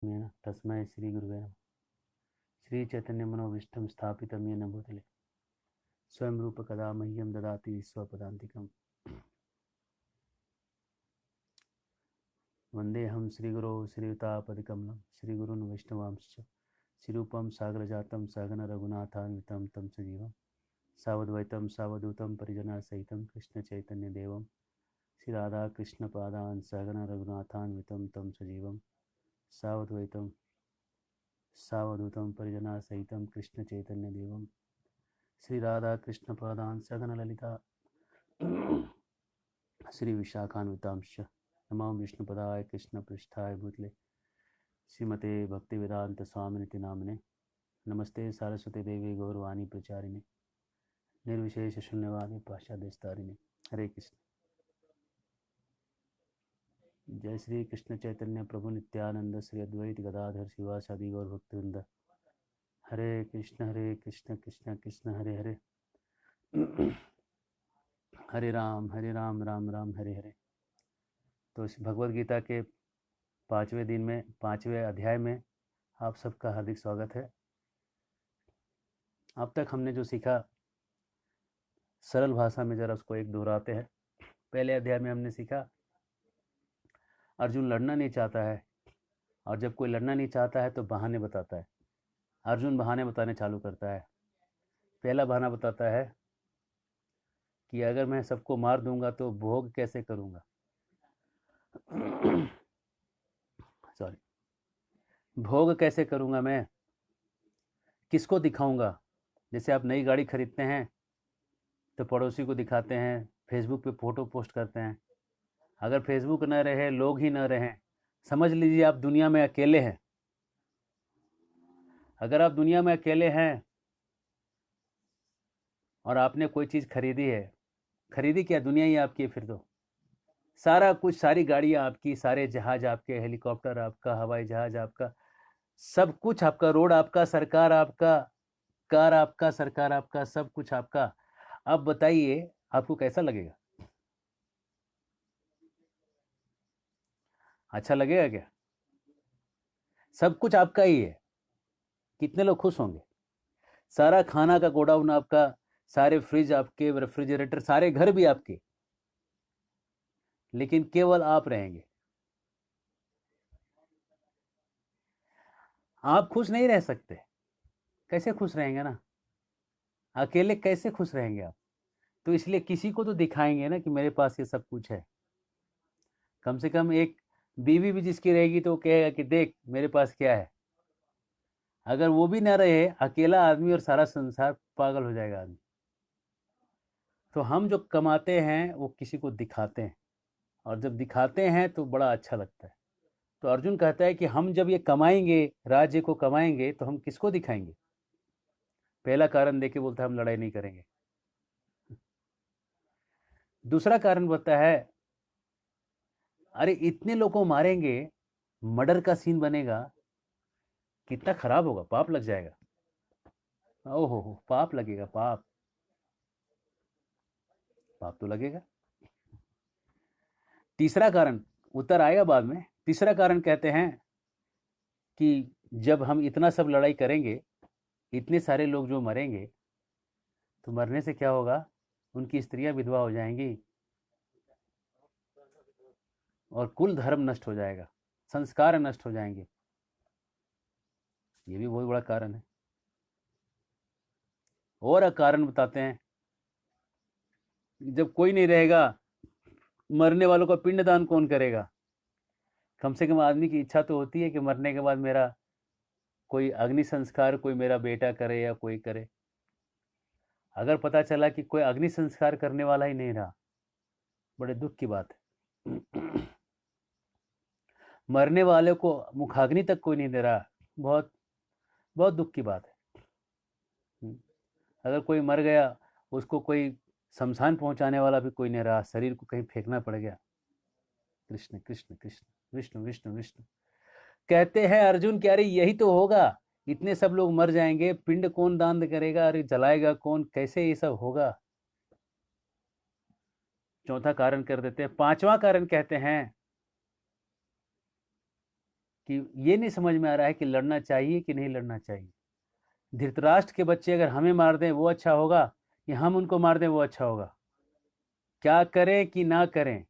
तस्मै श्री गुरुवे नमः। श्री चैतन्य मनोविष्टम स्थापितं येन भूतले स्वयं रूप कदा मह्यं ददाति स्वपदान्तिकम्। वन्देऽहं श्रीगुरो श्रीयुतापदिकमलं श्रीगुरून् वैष्णवांश्च श्रीरूपं सागरजातं सहगण रघुनाथान्वितं तं सजीवं सावद्वैतं सावधूतं परिजनसहितं कृष्णचैतन्यदेवं श्रीराधाकृष्णपादान् सहगण रघुनाथान्वितं तं सजीवं सावद्वैतं सावधूतं परिजनसहितं कृष्णचैतन्यदेवं श्रीराधाकृष्णपादान् सहगण ललिता श्री विशाखान्वितांश्च नमो विष्णुपदाय कृष्णपृष्ठाय भूतले श्रीमते भक्तिवेदांत स्वामिनिति नामने नमस्ते सारस्वती देवी गौरवाणी प्रचारिणे निर्विशेष शून्यवादी पाश्चादेशतारिणे। हरे कृष्ण। जय श्री कृष्ण चैतन्य प्रभु नित्यानंद श्री अद्वैत गदाधर शिवासादि गौर भक्तवृंद। हरे कृष्ण कृष्ण कृष्ण हरे हरे हरे राम राम राम हरे हरे। तो इस भगवद गीता के 5वें दिन में 5वें अध्याय में आप सबका हार्दिक स्वागत है। अब तक हमने जो सीखा सरल भाषा में जरा उसको एक दोहराते हैं। पहले अध्याय में हमने सीखा अर्जुन लड़ना नहीं चाहता है, और जब कोई लड़ना नहीं चाहता है तो बहाने बताता है। अर्जुन बहाने बताने चालू करता है। पहला बहाना बताता है कि अगर मैं सबको मार दूंगा तो भोग कैसे करूंगा। सॉरी, भोग कैसे करूंगा, मैं किसको दिखाऊंगा। जैसे आप नई गाड़ी खरीदते हैं तो पड़ोसी को दिखाते हैं, फेसबुक पे फोटो पोस्ट करते हैं। अगर फेसबुक न रहे, लोग ही न रहें, समझ लीजिए आप दुनिया में अकेले हैं। अगर आप दुनिया में अकेले हैं और आपने कोई चीज़ खरीदी है, खरीदी क्या, दुनिया ही आपकी है। फिर तो सारा कुछ, सारी गाड़ियाँ आपकी, सारे जहाज आपके, हेलीकॉप्टर आपका, हवाई जहाज आपका, सब कुछ आपका, रोड आपका, सरकार आपका, कार आपका, सरकार आपका, सब कुछ आपका। अब बताइए आपको कैसा लगेगा? अच्छा लगेगा क्या? सब कुछ आपका ही है, कितने लोग खुश होंगे? सारा खाना का गोडाउन आपका, सारे फ्रिज आपके, रेफ्रिजरेटर, सारे घर भी आपके, लेकिन केवल आप रहेंगे। आप खुश नहीं रह सकते। कैसे खुश रहेंगे ना, अकेले कैसे खुश रहेंगे आप? तो इसलिए किसी को तो दिखाएंगे ना कि मेरे पास ये सब कुछ है। कम से कम एक बीवी भी जिसकी रहेगी तो कहेगा कि देख मेरे पास क्या है। अगर वो भी ना रहे, अकेला आदमी और सारा संसार, पागल हो जाएगा आदमी। तो हम जो कमाते हैं वो किसी को दिखाते हैं, और जब दिखाते हैं तो बड़ा अच्छा लगता है। तो अर्जुन कहता है कि हम जब ये कमाएंगे, राज्य को कमाएंगे, तो हम किसको दिखाएंगे? पहला कारण देके बोलता है हम लड़ाई नहीं करेंगे। दूसरा कारण बताता है, अरे इतने लोगों को मारेंगे, मर्डर का सीन बनेगा, कितना खराब होगा, पाप लग जाएगा। ओहो हो, पाप लगेगा, पाप, पाप तो लगेगा। तीसरा कारण उत्तर आएगा बाद में। तीसरा कारण कहते हैं कि जब हम इतना सब लड़ाई करेंगे, इतने सारे लोग जो मरेंगे, तो मरने से क्या होगा? उनकी स्त्रियां विधवा हो जाएंगी और कुल धर्म नष्ट हो जाएगा, संस्कार नष्ट हो जाएंगे। ये भी बहुत बड़ा कारण है। और कारण बताते हैं, जब कोई नहीं रहेगा, मरने वालों का पिंडदान कौन करेगा? कम से कम आदमी की इच्छा तो होती है कि मरने के बाद मेरा कोई अग्नि संस्कार, कोई मेरा बेटा करे या कोई करे। अगर पता चला कि कोई अग्नि संस्कार करने वाला ही नहीं रहा, बड़े दुख की बात है। मरने वाले को मुखाग्नि तक कोई नहीं दे रहा, बहुत बहुत दुख की बात है। अगर कोई मर गया, उसको कोई शमशान पहुंचाने वाला भी कोई नहीं रहा, शरीर को कहीं फेंकना पड़ गया। कृष्ण कृष्ण कृष्ण, विष्णु विष्णु विष्णु। कहते हैं अर्जुन कि अरे यही तो होगा, इतने सब लोग मर जाएंगे, पिंड कौन दान करेगा, अरे जलाएगा कौन, कैसे ये सब होगा? चौथा कारण कर देते हैं। पांचवा कारण कहते हैं कि ये नहीं समझ में आ रहा है कि लड़ना चाहिए कि नहीं लड़ना चाहिए। धृतराष्ट्र के बच्चे अगर हमें मार दें वो अच्छा होगा या हम उनको मार दें वो अच्छा होगा? क्या करें कि ना करें,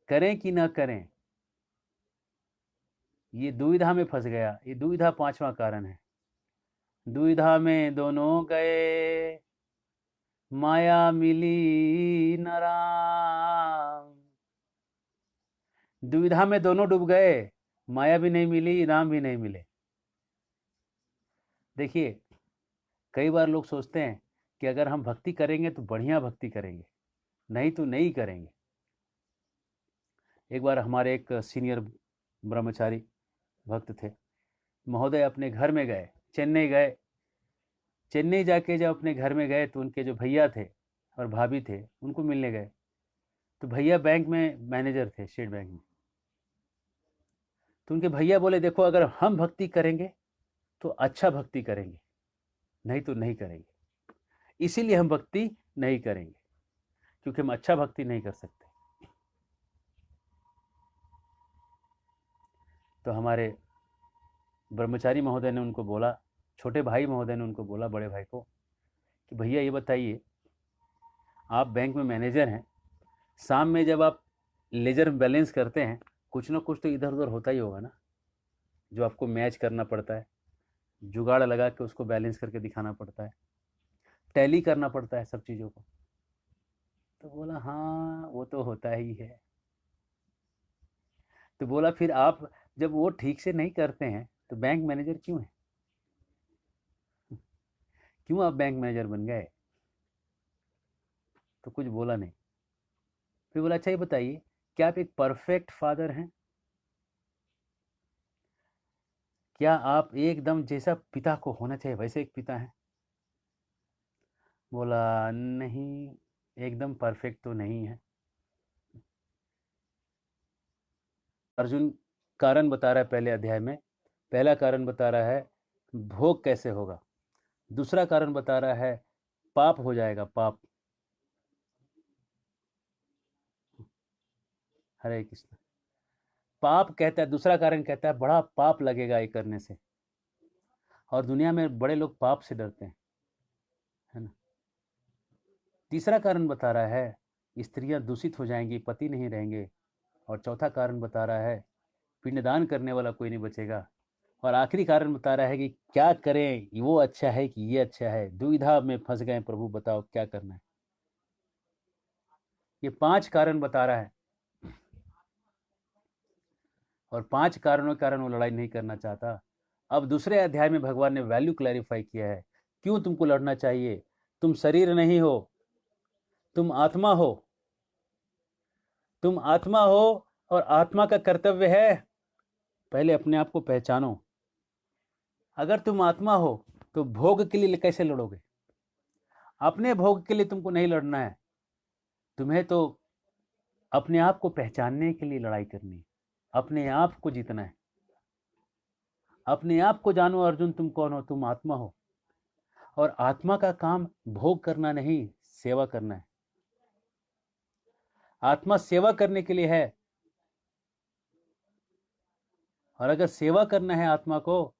करें कि ना करें, ये दुविधा में फंस गया। ये दुविधा पांचवा कारण है। दुविधा में दोनों गए, माया मिली न राम। दुविधा में दोनों डूब गए, माया भी नहीं मिली, राम भी नहीं मिले। देखिए, कई बार लोग सोचते हैं कि अगर हम भक्ति करेंगे तो बढ़िया भक्ति करेंगे, नहीं तो नहीं करेंगे। एक बार हमारे एक सीनियर ब्रह्मचारी भक्त थे, महोदय अपने घर में गए, चेन्नई गए। चेन्नई जाके जब अपने घर में गए तो उनके जो भैया थे और भाभी थे उनको मिलने गए। तो भैया बैंक में मैनेजर थे, स्टेट बैंक में। तो उनके भैया बोले, देखो अगर हम भक्ति करेंगे तो अच्छा भक्ति करेंगे, नहीं तो नहीं करेंगे। इसीलिए हम भक्ति नहीं करेंगे, क्योंकि हम अच्छा भक्ति नहीं कर सकते। तो हमारे ब्रह्मचारी महोदय ने उनको बोला, छोटे भाई महोदय ने उनको बोला, बड़े भाई को, कि भैया ये बताइए, आप बैंक में मैनेजर हैं, शाम में जब आप लेजर बैलेंस करते हैं, कुछ ना कुछ तो इधर उधर होता ही होगा ना, जो आपको मैच करना पड़ता है, जुगाड़ लगा के उसको बैलेंस करके दिखाना पड़ता है, टैली करना पड़ता है सब चीज़ों को। तो बोला, हाँ वो तो होता ही है। तो बोला, फिर आप जब वो ठीक से नहीं करते हैं तो बैंक मैनेजर क्यों है? क्यों आप बैंक मैनेजर बन गए? तो कुछ बोला नहीं। फिर बोला, अच्छा ये बताइए, क्या आप एक परफेक्ट फादर हैं? क्या आप एकदम जैसा पिता को होना चाहिए वैसे एक पिता हैं? बोला, नहीं, एकदम परफेक्ट तो नहीं है। अर्जुन कारण बता रहा है पहले अध्याय में। पहला कारण बता रहा है भोग कैसे होगा, दूसरा कारण बता रहा है पाप हो जाएगा, पाप। हरे कृष्ण। पाप कहता है, दूसरा कारण कहता है बड़ा पाप लगेगा ये करने से, और दुनिया में बड़े लोग पाप से डरते हैं, है ना। तीसरा कारण बता रहा है स्त्रियां दूषित हो जाएंगी, पति नहीं रहेंगे। और चौथा कारण बता रहा है पिंडदान करने वाला कोई नहीं बचेगा। और आखिरी कारण बता रहा है कि क्या करें, वो अच्छा है कि ये अच्छा है। दुविधा में फंस गए, प्रभु बताओ क्या करना है। ये 5 कारण बता रहा है, और 5 कारणों के कारण वो लड़ाई नहीं करना चाहता। अब दूसरे अध्याय में भगवान ने वैल्यू क्लैरिफाई किया है, क्यों तुमको लड़ना चाहिए। तुम शरीर नहीं हो, तुम आत्मा हो। तुम आत्मा हो, और आत्मा का कर्तव्य है पहले अपने आप को पहचानो। अगर तुम आत्मा हो तो भोग के लिए कैसे लड़ोगे? अपने भोग के लिए तुमको नहीं लड़ना है, तुम्हें तो अपने आप को पहचानने के लिए लड़ाई करनी है, अपने आप को जीतना है। अपने आप को जानो अर्जुन, तुम कौन हो, तुम आत्मा हो। और आत्मा का काम भोग करना नहीं, सेवा करना है। आत्मा सेवा करने के लिए है, और अगर सेवा करना है आत्मा को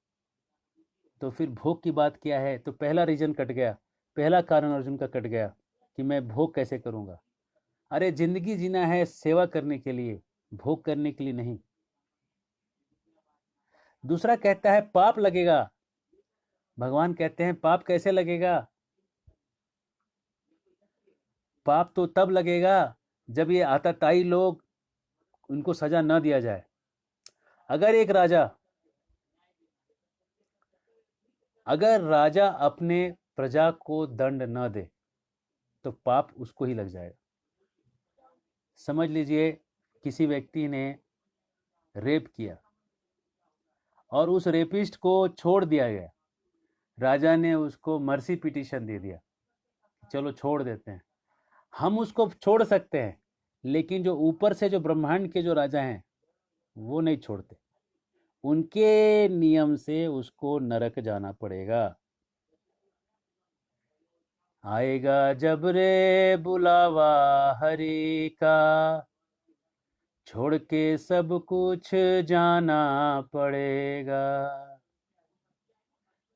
तो फिर भोग की बात क्या है? तो पहला रीजन कट गया, पहला कारण अर्जुन का कट गया कि मैं भोग कैसे करूंगा। अरे जिंदगी जीना है सेवा करने के लिए, भोग करने के लिए नहीं। दूसरा कहता है पाप लगेगा। भगवान कहते हैं पाप कैसे लगेगा? पाप तो तब लगेगा जब ये आताताई लोग, उनको सजा न दिया जाए। अगर राजा अपने प्रजा को दंड न दे तो पाप उसको ही लग जाएगा। समझ लीजिए किसी व्यक्ति ने रेप किया और उस रेपिस्ट को छोड़ दिया गया, राजा ने उसको मर्सी पिटीशन दे दिया, चलो छोड़ देते हैं। हम उसको छोड़ सकते हैं, लेकिन जो ऊपर से जो ब्रह्मांड के जो राजा हैं वो नहीं छोड़ते। उनके नियम से उसको नरक जाना पड़ेगा। आएगा जब रे बुलावा हरि का, छोड़ के सब कुछ जाना पड़ेगा,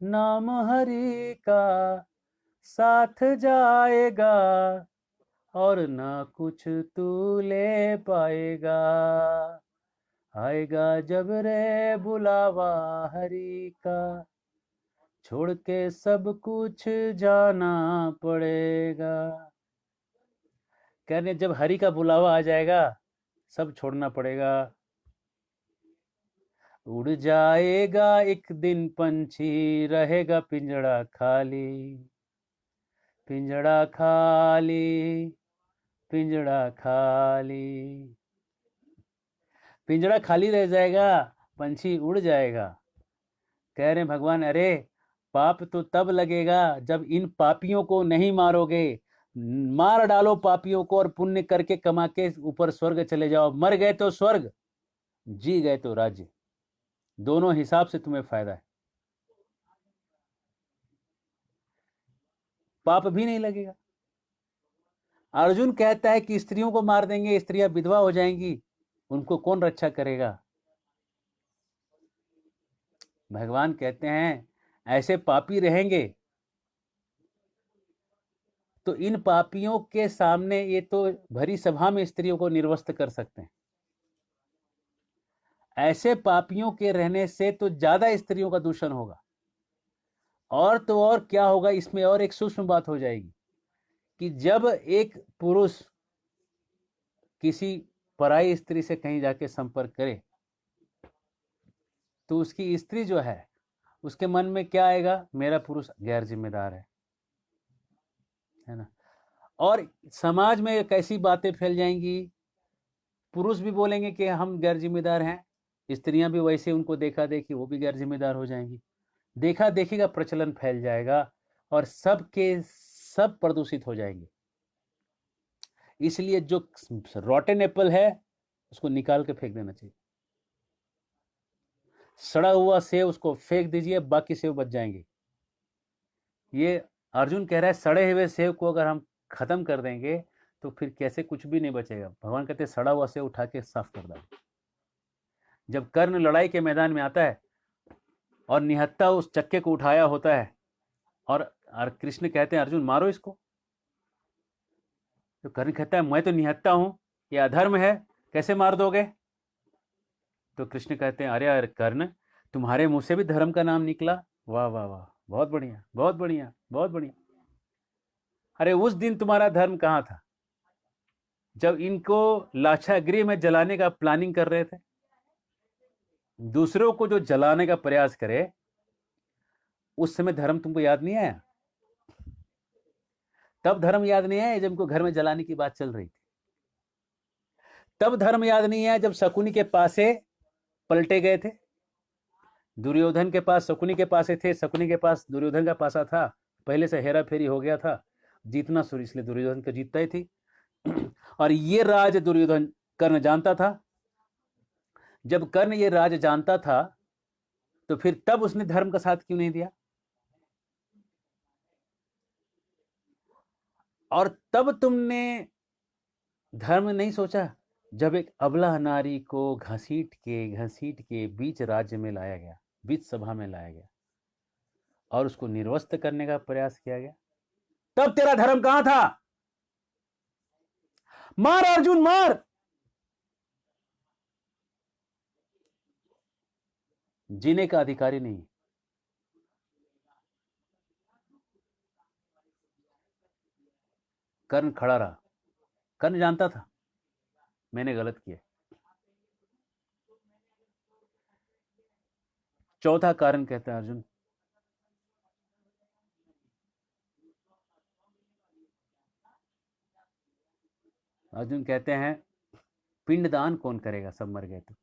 नाम हरि का साथ जाएगा, और ना कुछ तू ले पाएगा। आएगा जब रे बुलावा हरि का, छोड़ के सब कुछ जाना पड़ेगा। कहने जब हरि का बुलावा आ जाएगा, सब छोड़ना पड़ेगा। उड़ जाएगा एक दिन पंछी, रहेगा पिंजड़ा खाली, पिंजड़ा खाली, पिंजड़ा खाली। पिंजड़ा खाली रह जाएगा, पंछी उड़ जाएगा। कह रहे भगवान, अरे पाप तो तब लगेगा जब इन पापियों को नहीं मारोगे। मार डालो पापियों को और पुण्य करके कमा के ऊपर स्वर्ग चले जाओ। मर गए तो स्वर्ग, जी गए तो राज्य, दोनों हिसाब से तुम्हें फायदा है। पाप भी नहीं लगेगा। अर्जुन कहता है कि स्त्रियों को मार देंगे, स्त्रियां विधवा हो जाएंगी, उनको कौन रक्षा करेगा। भगवान कहते हैं ऐसे पापी रहेंगे तो इन पापियों के सामने ये तो भरी सभा में स्त्रियों को निर्वस्त्र कर सकते हैं। ऐसे पापियों के रहने से तो ज्यादा स्त्रियों का दूषण होगा। और तो और क्या होगा, इसमें और एक सूक्ष्म बात हो जाएगी कि जब एक पुरुष किसी पराई स्त्री से कहीं जाके संपर्क करे तो उसकी स्त्री जो है उसके मन में क्या आएगा, मेरा पुरुष गैर जिम्मेदार है ना। और समाज में कैसी बातें फैल जाएंगी, पुरुष भी बोलेंगे कि हम गैर जिम्मेदार हैं, स्त्रियां भी वैसे उनको देखा देखी वो भी गैर जिम्मेदार हो जाएंगी। देखा देखी का प्रचलन फैल जाएगा और सब के सब प्रदूषित हो जाएंगे। इसलिए जो रॉटेन एप्पल है उसको निकाल के फेंक देना चाहिए। सड़ा हुआ सेब उसको फेंक दीजिए, बाकी सेब बच जाएंगे। ये अर्जुन कह रहा है सड़े हुए सेब को अगर हम खत्म कर देंगे तो फिर कैसे कुछ भी नहीं बचेगा। भगवान कहते सड़ा हुआ सेब उठा के साफ कर दो। जब कर्ण लड़ाई के मैदान में आता है और निहत्था उस चक्के को उठाया होता है और कृष्ण कहते हैं अर्जुन मारो इसको, तो कर्ण कहता है मैं तो निहत्था हूं, ये अधर्म है, कैसे मार दोगे। तो कृष्ण कहते हैं अरे अरे कर्ण, तुम्हारे मुंह से भी धर्म का नाम निकला, वाह वाह वाह, बहुत बढ़िया बहुत बढ़िया बहुत बढ़िया। अरे उस दिन तुम्हारा धर्म कहां था जब इनको लाक्षागृह में जलाने का प्लानिंग कर रहे थे। दूसरों को जो जलाने का प्रयास करे उस समय धर्म तुमको याद नहीं आया। तब धर्म याद नहीं आया जब इनको घर में जलाने की बात चल रही थी। तब धर्म याद नहीं आया जब शकुनी के पासे पलटे गए थे। दुर्योधन के पास शकुनी के पासे थे, शकुनी के पास दुर्योधन का पासा था, पहले से हेरा फेरी हो गया था, जीतना शुरू इसलिए दुर्योधन को जीतता ही थी। और ये राज दुर्योधन कर्ण जानता था। जब कर्ण ये राज जानता था तो फिर तब उसने धर्म का साथ क्यों नहीं दिया। और तब तुमने धर्म नहीं सोचा जब एक अबला नारी को घसीट के बीच राज्य में लाया गया, बीच सभा में लाया गया और उसको निर्वस्त्र करने का प्रयास किया गया। तब तेरा धर्म कहां था। मार अर्जुन मार। जीने का अधिकारी नहीं। कर्ण खड़ा रहा। कर्ण जानता था मैंने गलत किया। चौथा कारण कहते हैं अर्जुन, अर्जुन कहते हैं पिंडदान कौन करेगा, सब मर गए तो,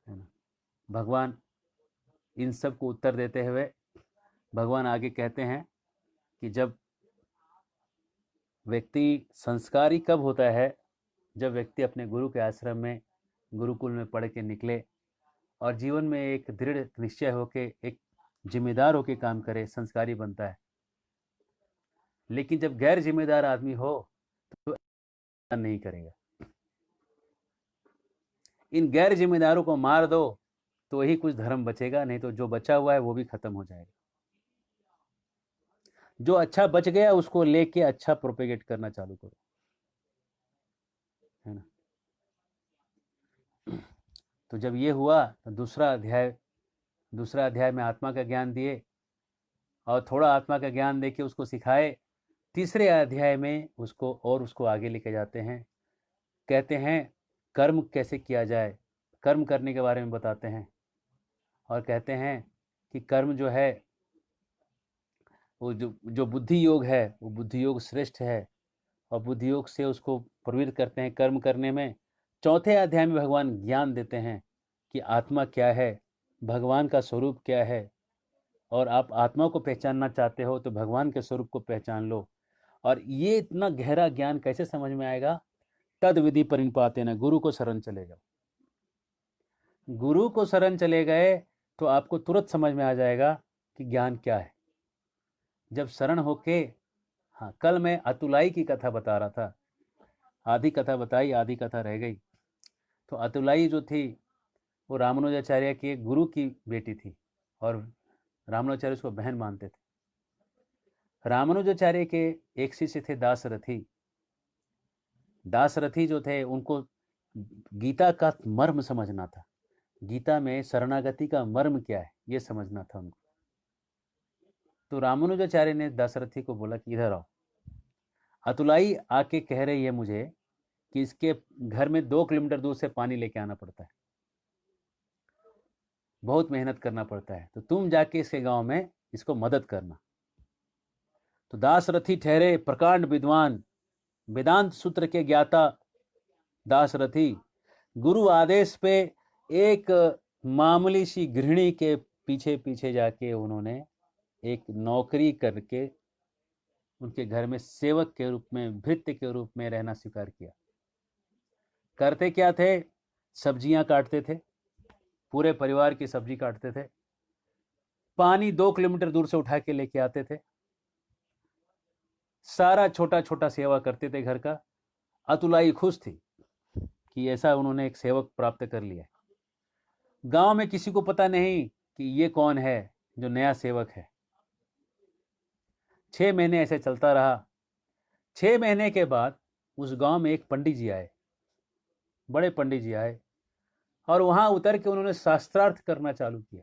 है ना। भगवान इन सब को उत्तर देते हुए भगवान आगे कहते हैं कि जब व्यक्ति संस्कारी कब होता है, जब व्यक्ति अपने गुरु के आश्रम में गुरुकुल में पढ़ के निकले और जीवन में एक दृढ़ निश्चय होके एक जिम्मेदार होके काम करे, संस्कारी बनता है। लेकिन जब गैर जिम्मेदार आदमी हो तो नहीं करेगा। इन गैर जिम्मेदारों को मार दो तो ही कुछ धर्म बचेगा, नहीं तो जो बचा हुआ है वो भी खत्म हो जाएगा। जो अच्छा बच गया उसको लेके अच्छा प्रोपेगेट करना चालू करो, है ना। तो जब ये हुआ तो दूसरा अध्याय में आत्मा का ज्ञान दिए और थोड़ा आत्मा का ज्ञान देके उसको सिखाए। तीसरे अध्याय में उसको आगे लेके जाते हैं, कहते हैं कर्म कैसे किया जाए, कर्म करने के बारे में बताते हैं और कहते हैं कि कर्म जो है वो जो बुद्धि योग है वो बुद्धि योग श्रेष्ठ है और बुद्धि योग से उसको प्रवृत्त करते हैं कर्म करने में। चौथे अध्याय में भगवान ज्ञान देते हैं कि आत्मा क्या है, भगवान का स्वरूप क्या है, और आप आत्मा को पहचानना चाहते हो तो भगवान के स्वरूप को पहचान लो। और ये इतना गहरा ज्ञान कैसे समझ में आएगा? तद विधि परिपाते न, गुरु को शरण चले जाओ। गुरु को शरण चले गए तो आपको तुरंत समझ में आ जाएगा कि ज्ञान क्या है। जब शरण होके, हाँ, कल मैं अतुलाई की कथा बता रहा था, आधी कथा बताई, आधी कथा रह गई। तो अतुलाई जो थी वो रामानुजाचार्य के गुरु की बेटी थी और रामानुजाचार्य उसको बहन मानते थे। रामानुजाचार्य के एक शिष्य थे दासरथी। दासरथी जो थे उनको गीता का मर्म समझना था, गीता में शरणागति का मर्म क्या है ये समझना था उनको। तो रामानुजाचार्य ने दासरथी को बोला कि इधर आओ। अतुलाई आके कह रही है मुझे कि इसके घर में 2 किलोमीटर दूर से पानी लेके आना पड़ता है, बहुत मेहनत करना पड़ता है, तो तुम जाके इसके गांव में इसको मदद करना। तो दासरथी ठहरे प्रकांड विद्वान, वेदांत सूत्र के ज्ञाता दासरथी, गुरु आदेश पे एक मामूली सी गृहिणी के पीछे पीछे जाके उन्होंने एक नौकरी करके उनके घर में सेवक के रूप में, भृत्य के रूप में रहना स्वीकार किया। करते क्या थे? सब्जियां काटते थे, पूरे परिवार की सब्जी काटते थे, पानी 2 किलोमीटर दूर से उठा के लेके आते थे, सारा छोटा छोटा सेवा करते थे घर का। अतुलाई खुश थी कि ऐसा उन्होंने एक सेवक प्राप्त कर लिया। गांव में किसी को पता नहीं कि ये कौन है जो नया सेवक है। 6 महीने ऐसे चलता रहा। 6 महीने के बाद उस गांव में एक पंडित जी आए, बड़े पंडित जी आए, और वहां उतर के उन्होंने शास्त्रार्थ करना चालू किया।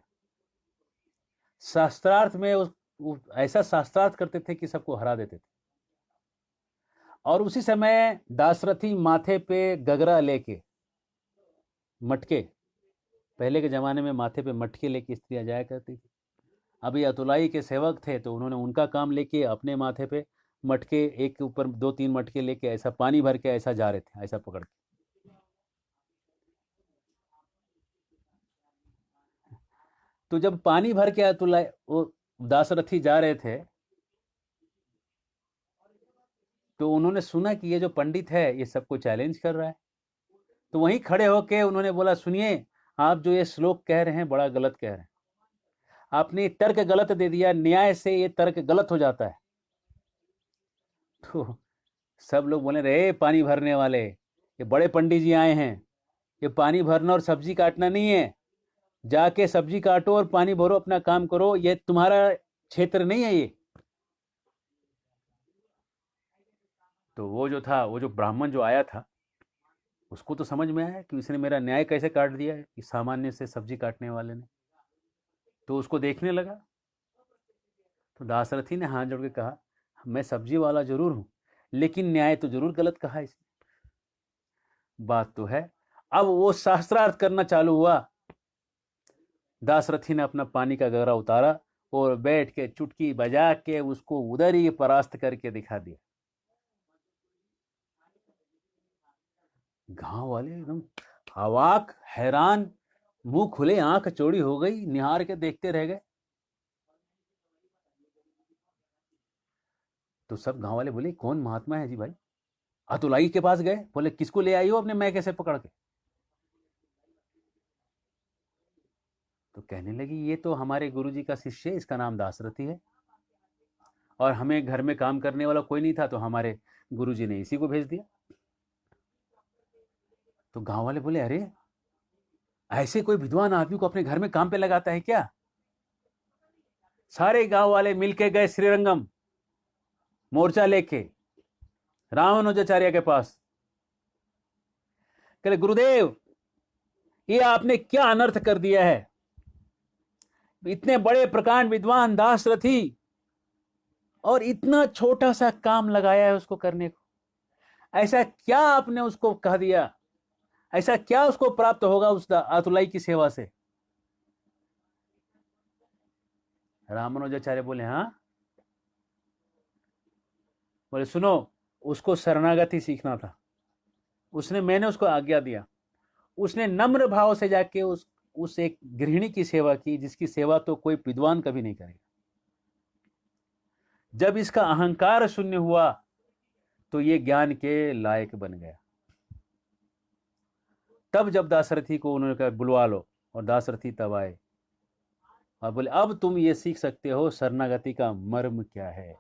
शास्त्रार्थ में ऐसा शास्त्रार्थ करते थे कि सबको हरा देते थे। और उसी समय दासरथी माथे पे गगरा लेके, मटके, पहले के जमाने में माथे पे मटके लेके स्त्रियां जाया करती थी। अभी अतुलाई के सेवक थे तो उन्होंने उनका काम लेके अपने माथे पे मटके, एक के ऊपर 2-3 मटके लेके ऐसा पानी भर के ऐसा जा रहे थे, ऐसा पकड़ के। तो जब पानी भर के अतुलाई वो दासरथी जा रहे थे तो उन्होंने सुना कि ये जो पंडित है ये सबको चैलेंज कर रहा है। तो वहीं खड़े होके उन्होंने बोला, सुनिए, आप जो ये श्लोक कह रहे हैं बड़ा गलत कह रहे हैं, आपने तर्क गलत दे दिया, न्याय से ये तर्क गलत हो जाता है। तो सब लोग बोले, रे पानी भरने वाले, ये बड़े पंडित जी आए हैं, ये पानी भरना और सब्जी काटना नहीं है, जाके सब्जी काटो और पानी भरो, अपना काम करो, ये तुम्हारा क्षेत्र नहीं है ये। तो वो जो ब्राह्मण जो आया था उसको तो समझ में आया कि इसने मेरा न्याय कैसे काट दिया है, कि सामान्य से सब्जी काटने वाले ने। तो उसको देखने लगा। तो दासरथी ने हाथ जोड़ के कहा, मैं सब्जी वाला जरूर हूं, लेकिन न्याय तो जरूर गलत कहा इसने। बात तो है। अब वो शास्त्रार्थ करना चालू हुआ। दासरथी ने अपना पानी का गगरा उतारा और बैठ के चुटकी बजा के उसको उधर ही परास्त करके दिखा दिया। गांव वाले एकदम अवाक, हैरान, मुंह खुले, आंख चौड़ी हो गई, निहार के देखते रह गए। तो सब गांव वाले बोले, कौन महात्मा है जी भाई? अतुलाई के पास गए, बोले किसको ले आई हो अपने मैं कैसे पकड़ के? तो कहने लगी, ये तो हमारे गुरुजी का शिष्य है, इसका नाम दासरथी है, और हमें घर में काम करने वाला कोई नहीं था तो हमारे गुरुजी ने इसी को भेज दिया। तो गांव वाले बोले, अरे ऐसे कोई विद्वान आदमी को अपने घर में काम पे लगाता है क्या? सारे गांव वाले मिलके गए श्रीरंगम मोर्चा लेके रामानुजाचार्य के पास। कहले, गुरुदेव ये आपने क्या अनर्थ कर दिया है? इतने बड़े प्रकांड विद्वान दासरथी और इतना छोटा सा काम लगाया है उसको करने को। ऐसा क्या आपने उसको कह दिया? ऐसा क्या उसको प्राप्त होगा उस आतुलाई की सेवा से? रामानुजाचार्य बोले, हाँ। बोले, सुनो, उसको शरणागति सीखना था। मैंने उसको आज्ञा दिया। उसने नम्र भाव से जाके उस एक गृहिणी की सेवा की, जिसकी सेवा तो कोई विद्वान कभी नहीं करेगा। जब इसका अहंकार शून्य हुआ तो ये ज्ञान के लायक बन गया। तब जब दासरथी को उन्होंने कहा बुलवा लो, और दासरथी तब आए और बोले, अब तुम ये सीख सकते हो शरणागति का मर्म क्या है।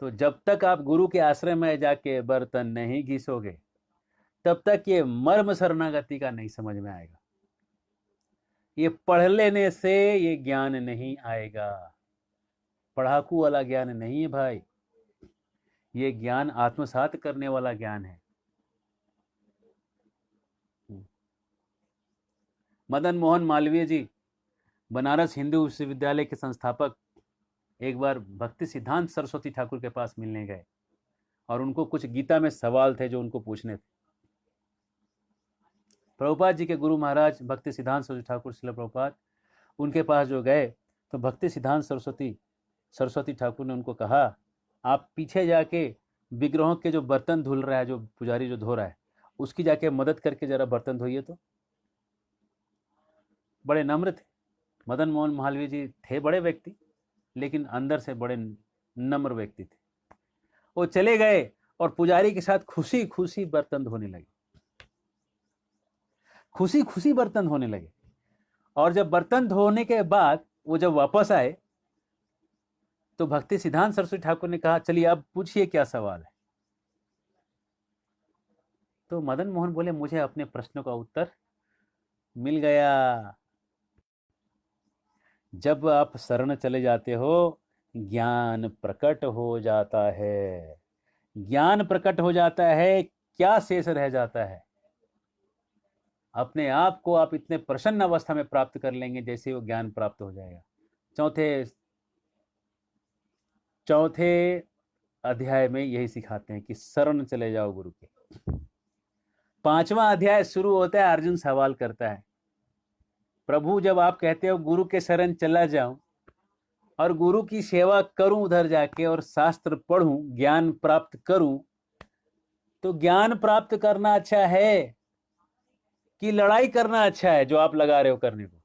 तो जब तक आप गुरु के आश्रय में जाके बर्तन नहीं घिसोगे, तब तक ये मर्म शरणागति का नहीं समझ में आएगा। ये पढ़ लेने से ये ज्ञान नहीं आएगा। पढ़ाकू वाला ज्ञान नहीं है भाई, ये ज्ञान आत्मसात करने वाला ज्ञान है। मदन मोहन मालवीय जी, बनारस हिंदू विश्वविद्यालय के संस्थापक, एक बार भक्ति सिद्धांत सरस्वती ठाकुर के पास मिलने गए और उनको कुछ गीता में सवाल थे जो उनको पूछने थे। प्रभुपाद जी के गुरु महाराज भक्ति सिद्धांत सरस्वती ठाकुर श्रील प्रभुपाद उनके पास जो गए, तो भक्ति सिद्धांत सरस्वती ठाकुर ने उनको कहा, आप पीछे जाके विग्रहों के जो बर्तन धुल रहा है, जो पुजारी जो धो रहा है, उसकी जाके मदद करके जरा बर्तन धोइए। तो बड़े नम्र थे मदन मोहन मालवीय जी, थे बड़े व्यक्ति, लेकिन अंदर से बड़े नम्र व्यक्ति थे। वो चले गए और पुजारी के साथ खुशी खुशी बर्तन धोने लगे, खुशी खुशी बर्तन धोने लगे। और जब बर्तन धोने के बाद वो जब वापस आए, तो भक्ति सिद्धांत सरस्वती ठाकुर ने कहा, चलिए अब पूछिए क्या सवाल है। तो मदन मोहन बोले, मुझे अपने प्रश्न का उत्तर मिल गया। जब आप शरण चले जाते हो, ज्ञान प्रकट हो जाता है। ज्ञान प्रकट हो जाता है, क्या शेष रह जाता है? अपने आप को आप इतने प्रसन्न अवस्था में प्राप्त कर लेंगे जैसे वो ज्ञान प्राप्त हो जाएगा। चौथे अध्याय में यही सिखाते हैं कि शरण चले जाओ गुरु के। 5वां अध्याय शुरू होता है, अर्जुन सवाल करता है, प्रभु जब आप कहते हो गुरु के शरण चला जाऊं और गुरु की सेवा करूं उधर जाके और शास्त्र पढ़ूं, ज्ञान प्राप्त करूं, तो ज्ञान प्राप्त करना अच्छा है कि लड़ाई करना अच्छा है जो आप लगा रहे हो करने को?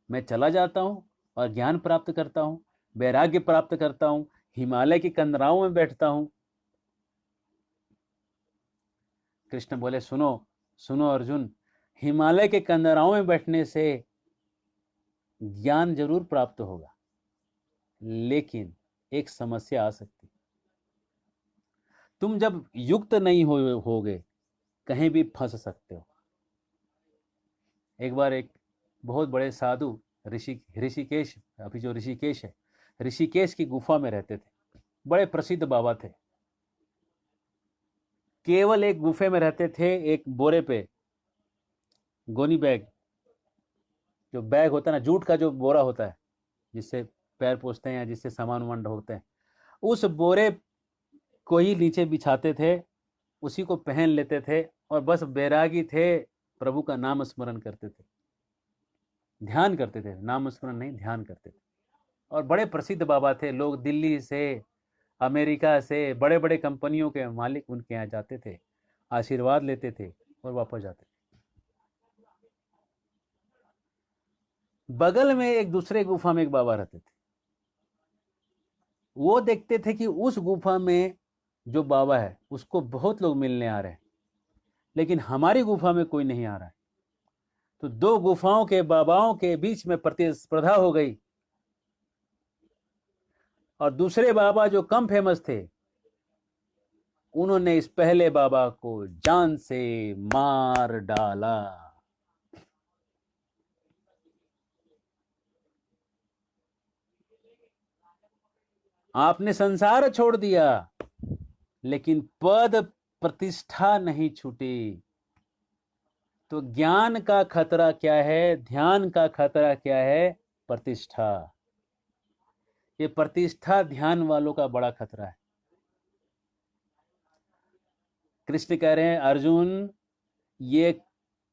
मैं चला जाता हूं और ज्ञान प्राप्त करता हूं, वैराग्य प्राप्त करता हूं, हिमालय की कंदराओं में बैठता हूं। कृष्ण बोले, सुनो सुनो अर्जुन, हिमालय के कंदराओं में बैठने से ज्ञान जरूर प्राप्त होगा, लेकिन एक समस्या आ सकती। तुम जब युक्त नहीं होगे, कहीं भी फंस सकते हो। एक बार एक बहुत बड़े साधु ऋषिकेश, अभी जो ऋषिकेश है, ऋषिकेश की गुफा में रहते थे। बड़े प्रसिद्ध बाबा थे। केवल एक गुफे में रहते थे, एक बोरे पे, गोनी बैग, जो बैग होता है ना, जूट का जो बोरा होता है जिससे पैर पोछते हैं या जिससे सामान वामान ढोते हैं, उस बोरे को ही नीचे बिछाते थे, उसी को पहन लेते थे और बस बैरागी थे, प्रभु का नाम स्मरण करते थे, ध्यान करते थे, नाम स्मरण नहीं, ध्यान करते थे। और बड़े प्रसिद्ध बाबा थे। लोग दिल्ली से, अमेरिका से, बड़े बड़े कंपनियों के मालिक उनके यहाँ जाते थे, आशीर्वाद लेते थे और वापस जाते थे। बगल में एक दूसरे गुफा में एक बाबा रहते थे। वो देखते थे कि उस गुफा में जो बाबा है उसको बहुत लोग मिलने आ रहे हैं, लेकिन हमारी गुफा में कोई नहीं आ रहा है। तो 2 गुफाओं के बाबाओं के बीच में प्रतिस्पर्धा हो गई और दूसरे बाबा जो कम फेमस थे, उन्होंने इस पहले बाबा को जान से मार डाला। आपने संसार छोड़ दिया, लेकिन पद प्रतिष्ठा नहीं छूटी। तो ज्ञान का खतरा क्या है, ध्यान का खतरा क्या है? प्रतिष्ठा। ये प्रतिष्ठा ध्यान वालों का बड़ा खतरा है। कृष्ण कह रहे हैं, अर्जुन, ये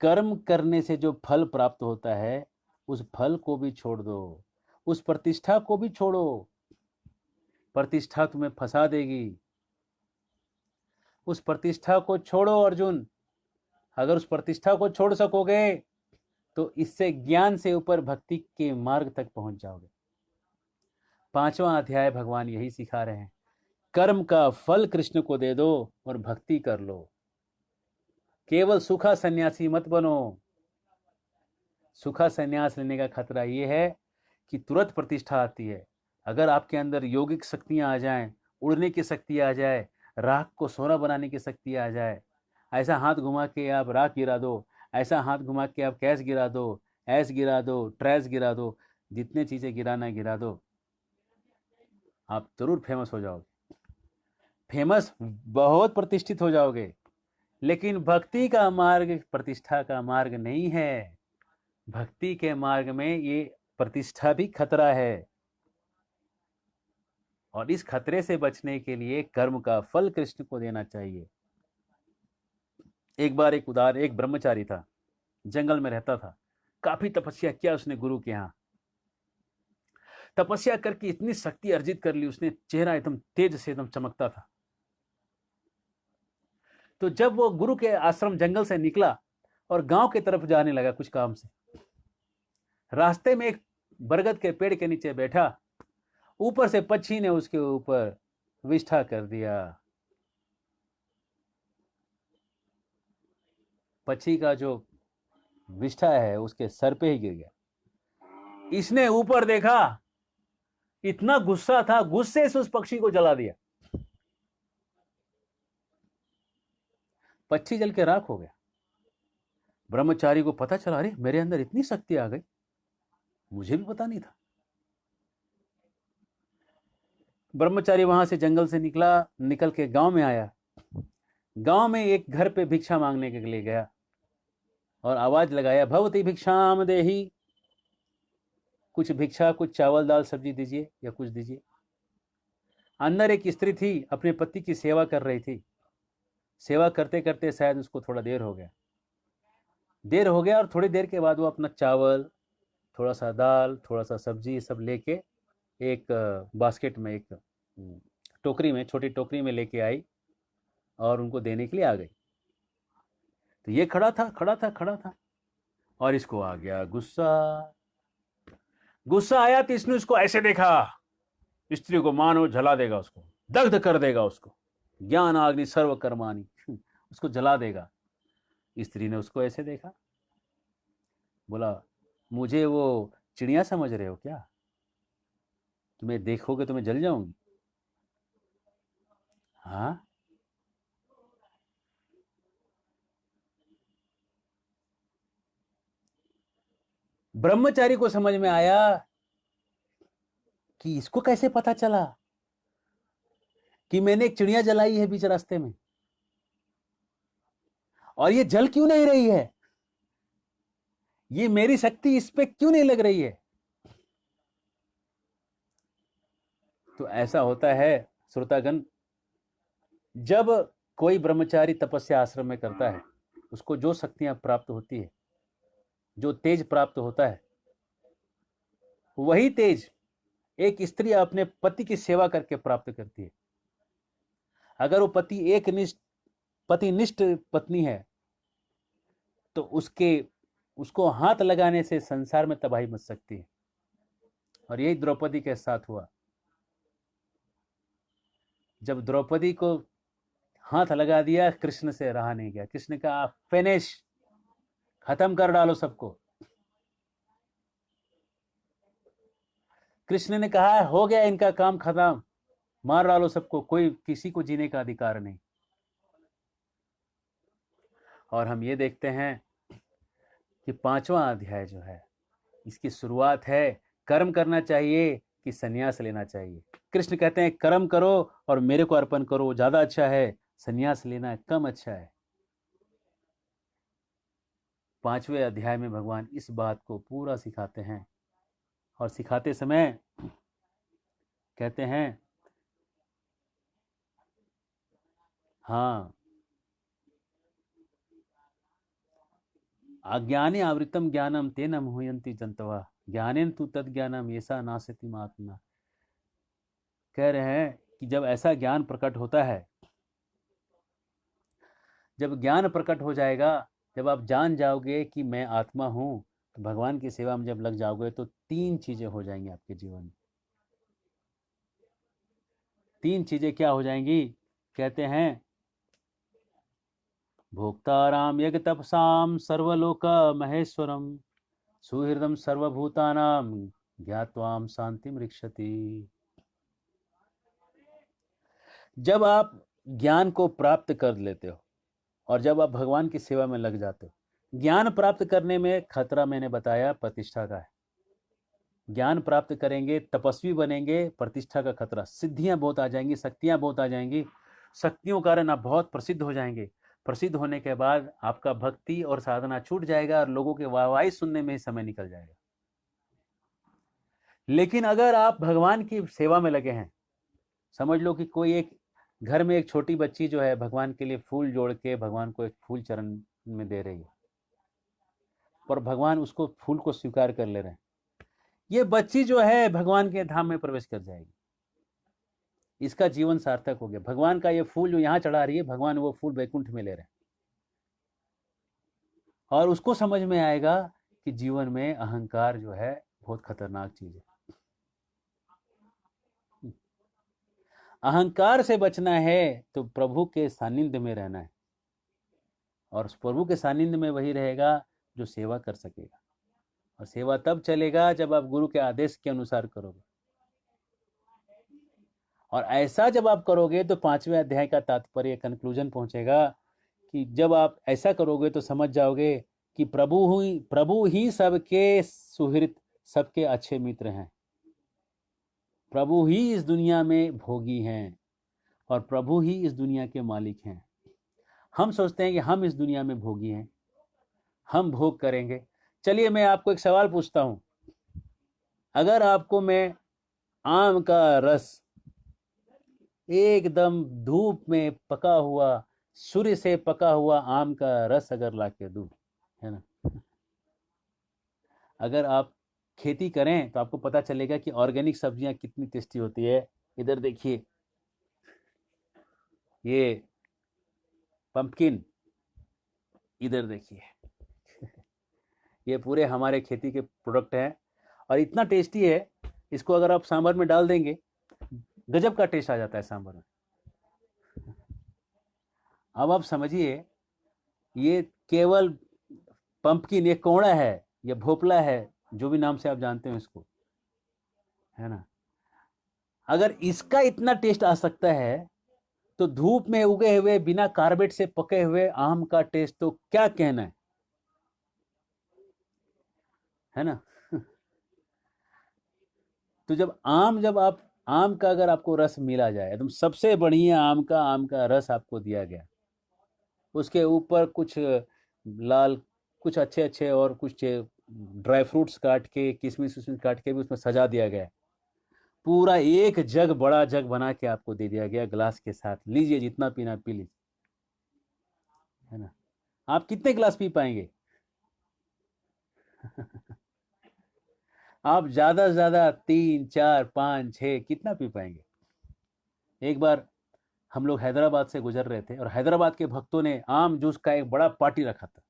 कर्म करने से जो फल प्राप्त होता है, उस फल को भी छोड़ दो, उस प्रतिष्ठा को भी छोड़ो। प्रतिष्ठा तुम्हें फंसा देगी। उस प्रतिष्ठा को छोड़ो अर्जुन। अगर उस प्रतिष्ठा को छोड़ सकोगे तो इससे ज्ञान से ऊपर भक्ति के मार्ग तक पहुंच जाओगे। 5वां अध्याय भगवान यही सिखा रहे हैं, कर्म का फल कृष्ण को दे दो और भक्ति कर लो। केवल सूखा सन्यासी मत बनो। सूखा सन्यास लेने का खतरा यह है कि तुरंत प्रतिष्ठा आती है। अगर आपके अंदर योगिक शक्तियां आ जाएं, उड़ने की शक्ति आ जाए, राख को सोना बनाने की शक्ति आ जाए, ऐसा हाथ घुमा के आप राख गिरा दो, ऐसा हाथ घुमा के आप कैश गिरा दो, ऐस गिरा दो, ट्रेस गिरा दो, जितने चीजें गिराना गिरा दो, आप जरूर फेमस हो जाओगे। फेमस, बहुत प्रतिष्ठित हो जाओगे। लेकिन भक्ति का मार्ग प्रतिष्ठा का मार्ग नहीं है। भक्ति के मार्ग में ये प्रतिष्ठा भी खतरा है। और इस खतरे से बचने के लिए कर्म का फल कृष्ण को देना चाहिए। एक बार एक ब्रह्मचारी था, जंगल में रहता था। काफी तपस्या किया उसने गुरु के यहाँ। तपस्या करके इतनी शक्ति अर्जित कर ली उसने, चेहरा एकदम तेज से एकदम चमकता था। तो जब वो गुरु के आश्रम जंगल से निकला और गांव की तरफ जाने लगा कुछ काम से, रास्ते में एक बरगद के पेड़ के नीचे बैठा, ऊपर से पक्षी ने उसके ऊपर विष्ठा कर दिया। पक्षी का जो विष्ठा है उसके सर पे ही गिर गया। इसने ऊपर देखा, इतना गुस्सा था, गुस्से से उस पक्षी को जला दिया। पक्षी जल के राख हो गया। ब्रह्मचारी को पता चला, अरे मेरे अंदर इतनी शक्ति आ गई, मुझे भी पता नहीं था। ब्रह्मचारी वहां से जंगल से निकल के गांव में आया। गांव में एक घर पे भिक्षा मांगने के लिए गया और आवाज लगाया, भवती भिक्षाम देही, कुछ भिक्षा, कुछ चावल दाल सब्जी दीजिए या कुछ दीजिए। अंदर एक स्त्री थी, अपने पति की सेवा कर रही थी। सेवा करते करते शायद उसको थोड़ा देर हो गया और थोड़ी देर के बाद वो अपना चावल, थोड़ा सा दाल, थोड़ा सा सब्जी, सब लेके एक बास्केट में, एक टोकरी में, छोटी टोकरी में लेके आई और उनको देने के लिए आ गई। तो ये खड़ा था और इसको आ गया गुस्सा आया। तो इसने उसको ऐसे देखा, स्त्री को मानो जला देगा, उसको दग्ध कर देगा, उसको ज्ञान आग्नि सर्वकर्माणी, उसको जला देगा। स्त्री ने उसको ऐसे देखा, बोला, मुझे वो चिड़िया समझ रहे हो क्या? तुम्हें देखोगे तो मैं जल जाऊंगी? हाँ। ब्रह्मचारी को समझ में आया कि इसको कैसे पता चला कि मैंने एक चिड़िया जलाई है बीच रास्ते में, और ये जल क्यों नहीं रही है, ये मेरी शक्ति इस पे क्यों नहीं लग रही है। तो ऐसा होता है श्रोतागण, जब कोई ब्रह्मचारी तपस्या आश्रम में करता है, उसको जो शक्तियां प्राप्त होती है, जो तेज प्राप्त होता है, वही तेज एक स्त्री अपने पति की सेवा करके प्राप्त करती है। अगर वो पतिनिष्ठ पत्नी है तो उसको हाथ लगाने से संसार में तबाही मच सकती है। और यही द्रौपदी के साथ हुआ। जब द्रौपदी को हाथ लगा दिया, कृष्ण से रहा नहीं गया। कृष्ण का फिनिश, खत्म कर डालो सबको। कृष्ण ने कहा हो गया इनका काम खत्म, मार डालो सबको, कोई किसी को जीने का अधिकार नहीं। और हम ये देखते हैं कि 5वां अध्याय जो है, इसकी शुरुआत है कर्म करना चाहिए कि संन्यास लेना चाहिए। कृष्ण कहते हैं कर्म करो और मेरे को अर्पण करो, ज्यादा अच्छा है, संन्यास लेना कम अच्छा है। 5वें अध्याय में भगवान इस बात को पूरा सिखाते हैं, और सिखाते समय कहते हैं, हाँ, अज्ञाने आवृतम ज्ञानम तेन मुह्यन्ति जंतवा ज्ञानेन तु तद ज्ञानम ऐसा नासति महात्मा। कह रहे हैं कि जब ऐसा ज्ञान प्रकट होता है, जब ज्ञान प्रकट हो जाएगा, जब आप जान जाओगे कि मैं आत्मा हूं, तो भगवान की सेवा में जब लग जाओगे तो 3 चीजें हो जाएंगी आपके जीवन में। 3 चीजें क्या हो जाएंगी? कहते हैं, भोक्ताराम यज्ञ तपसाम सर्वलोक महेश्वरम सुहृदम सर्वभूतानाम ज्ञात्वाम शांतिम रिक्षति। जब आप ज्ञान को प्राप्त कर लेते हो और जब आप भगवान की सेवा में लग जाते हो, ज्ञान प्राप्त करने में खतरा मैंने बताया प्रतिष्ठा का है। ज्ञान प्राप्त करेंगे, तपस्वी बनेंगे, प्रतिष्ठा का खतरा, सिद्धियां बहुत आ जाएंगी, शक्तियां बहुत आ जाएंगी, शक्तियों कारण आप बहुत प्रसिद्ध हो जाएंगे। प्रसिद्ध होने के बाद आपका भक्ति और साधना छूट जाएगा और लोगों के वाहवाही सुनने में ही समय निकल जाएगा। लेकिन अगर आप भगवान की सेवा में लगे हैं, समझ लो कि कोई एक घर में एक छोटी बच्ची जो है भगवान के लिए फूल जोड़ के भगवान को एक फूल चरण में दे रही है, और भगवान उसको फूल को स्वीकार कर ले रहे हैं, ये बच्ची जो है भगवान के धाम में प्रवेश कर जाएगी, इसका जीवन सार्थक हो गया। भगवान का ये फूल जो यहाँ चढ़ा रही है, भगवान वो फूल वैकुंठ में ले रहे हैं। और उसको समझ में आएगा कि जीवन में अहंकार जो है बहुत खतरनाक चीज है। अहंकार से बचना है तो प्रभु के सानिध्य में रहना है, और प्रभु के सानिध्य में वही रहेगा जो सेवा कर सकेगा, और सेवा तब चलेगा जब आप गुरु के आदेश के अनुसार करोगे। और ऐसा जब आप करोगे तो 5वें अध्याय का तात्पर्य कंक्लूजन पहुंचेगा कि जब आप ऐसा करोगे तो समझ जाओगे कि प्रभु ही सबके सुहृद, सबके अच्छे मित्र हैं। प्रभु ही इस दुनिया में भोगी हैं और प्रभु ही इस दुनिया के मालिक हैं। हम सोचते हैं कि हम इस दुनिया में भोगी हैं, हम भोग करेंगे। चलिए मैं आपको एक सवाल पूछता हूं, अगर आपको मैं आम का रस एकदम धूप में पका हुआ, सूर्य से पका हुआ आम का रस अगर लाके दूं, है ना, अगर आप खेती करें तो आपको पता चलेगा कि ऑर्गेनिक सब्जियां कितनी टेस्टी होती है। इधर देखिए, ये पंपकिन, इधर देखिए, ये पूरे हमारे खेती के प्रोडक्ट हैं और इतना टेस्टी है, इसको अगर आप सांभर में डाल देंगे, गजब का टेस्ट आ जाता है सांभर में। अब आप समझिए, ये केवल पंपकिन, ये कोहड़ा है, ये भोपला है, जो भी नाम से आप जानते हो इसको, है ना, अगर इसका इतना टेस्ट आ सकता है तो धूप में उगे हुए बिना कार्बेट से पके हुए आम का टेस्ट तो क्या कहना है ना। तो जब आप आम का अगर आपको रस मिला जाए, एकदम सबसे बढ़िया आम का रस आपको दिया गया, उसके ऊपर कुछ लाल, कुछ अच्छे अच्छे और कुछ ड्राई फ्रूट्स काट के, किशमिश विशमिश काट के भी उसमें सजा दिया गया, पूरा एक जग, बड़ा जग बना के आपको दे दिया गया ग्लास के साथ, लीजिए जितना पीना पी लीजिए, है ना। आप कितने गिलास पी पाएंगे? आप ज्यादा से ज्यादा 3 4 5 6 कितना पी पाएंगे? एक बार हम लोग हैदराबाद से गुजर रहे थे और हैदराबाद के भक्तों ने आम जूस का एक बड़ा पार्टी रखा था,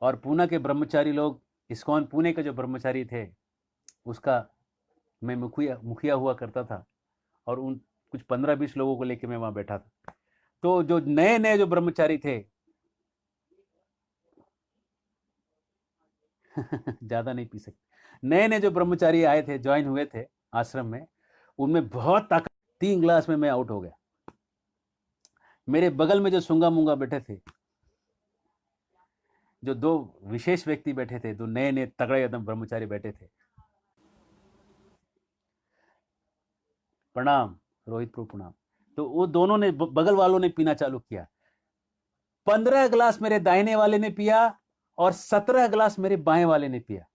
और पूना के ब्रह्मचारी लोग, इस्कॉन पुणे के जो ब्रह्मचारी थे, उसका मैं मुखिया हुआ करता था, और उन कुछ 15-20 लोगों को लेकर मैं वहां बैठा था। तो जो नए नए जो ब्रह्मचारी थे, ज़्यादा नहीं पी सकते। नए नए जो ब्रह्मचारी आए थे, ज्वाइन हुए थे आश्रम में, उनमें बहुत ताकत। 3 ग्लास में मैं आउट हो गया। मेरे बगल में जो सूंगा मूंगा बैठे थे, जो 2 विशेष व्यक्ति बैठे थे, 2 नए नए तगड़े एकदम ब्रह्मचारी बैठे थे। प्रणाम रोहित प्रभु, प्रणाम। तो वो दोनों ने, बगल वालों ने पीना चालू किया। 15 ग्लास मेरे दाहिने वाले ने पिया और 17 ग्लास मेरे बाएं वाले ने पिया।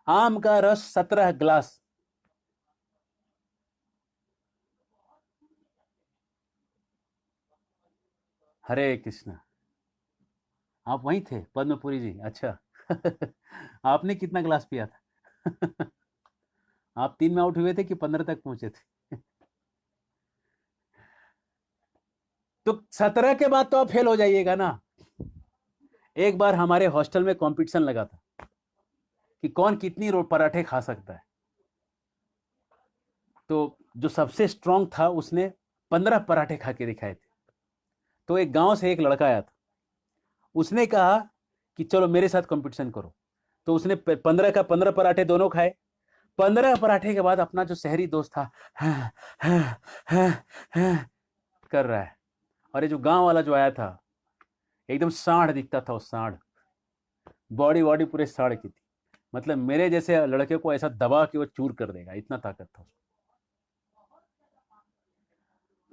आम का रस 17 ग्लास। हरे कृष्णा। आप वहीं थे पद्मपुरी जी? अच्छा। आपने कितना ग्लास पिया था? आप 3 में आउट हुए थे कि 15 तक पहुंचे थे? तो 17 के बाद तो आप फेल हो जाइएगा ना। एक बार हमारे हॉस्टल में कंपटीशन लगा था कि कौन कितनी पराठे खा सकता है। तो जो सबसे स्ट्रांग था उसने 15 पराठे खा के दिखाए थे। तो एक गांव से एक लड़का आया था, उसने कहा कि चलो मेरे साथ कंपटीशन करो। तो उसने 15 का 15 पराठे दोनों खाए। 15 पराठे के बाद अपना जो शहरी दोस्त था, हाँ, हाँ, हाँ, हाँ, कर रहा है। और ये जो गांव वाला जो आया था, एकदम सांड दिखता था। वो सांड, बॉडी वॉडी पूरे सांड की थी। मतलब मेरे जैसे लड़के को ऐसा दबा के वो चूर कर देगा, इतना ताकत था उसको।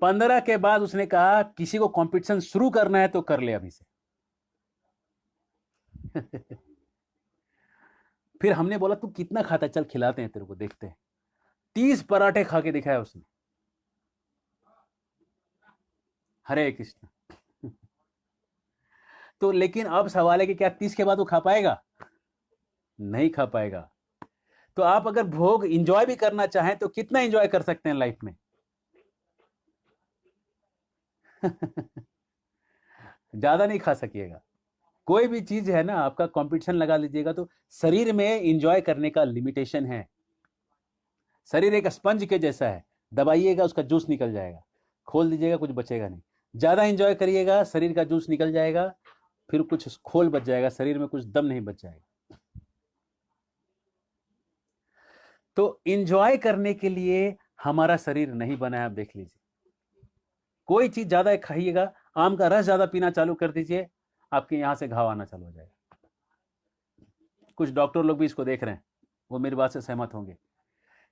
15 के बाद उसने कहा किसी को कंपटीशन शुरू करना है तो कर ले अभी से। फिर हमने बोला तू कितना खाता है, चल खिलाते हैं तेरे को, देखते हैं। 30 पराठे खा के दिखाया उसने। हरे कृष्ण। तो लेकिन अब सवाल है कि क्या 30 के बाद वो खा पाएगा? नहीं खा पाएगा। तो आप अगर भोग इंजॉय भी करना चाहें तो कितना इंजॉय कर सकते हैं लाइफ में? ज्यादा नहीं खा सकिएगा। कोई भी चीज है ना, आपका कंपटीशन लगा लीजिएगा तो शरीर में इंजॉय करने का लिमिटेशन है। शरीर एक स्पंज के जैसा है, दबाइएगा उसका जूस निकल जाएगा, खोल दीजिएगा कुछ बचेगा नहीं। ज्यादा इंजॉय करिएगा, शरीर का जूस निकल जाएगा, फिर कुछ खोल बच जाएगा, शरीर में कुछ दम नहीं बच जाएगा। तो इंजॉय करने के लिए हमारा शरीर नहीं बना है। आप देख लीजिए, कोई चीज ज्यादा खाइएगा, आम का रस ज्यादा पीना चालू कर दीजिए, आपके यहां से घाव आना चालू हो जाएगा। कुछ डॉक्टर लोग भी इसको देख रहे हैं, वो मेरी बात से सहमत होंगे।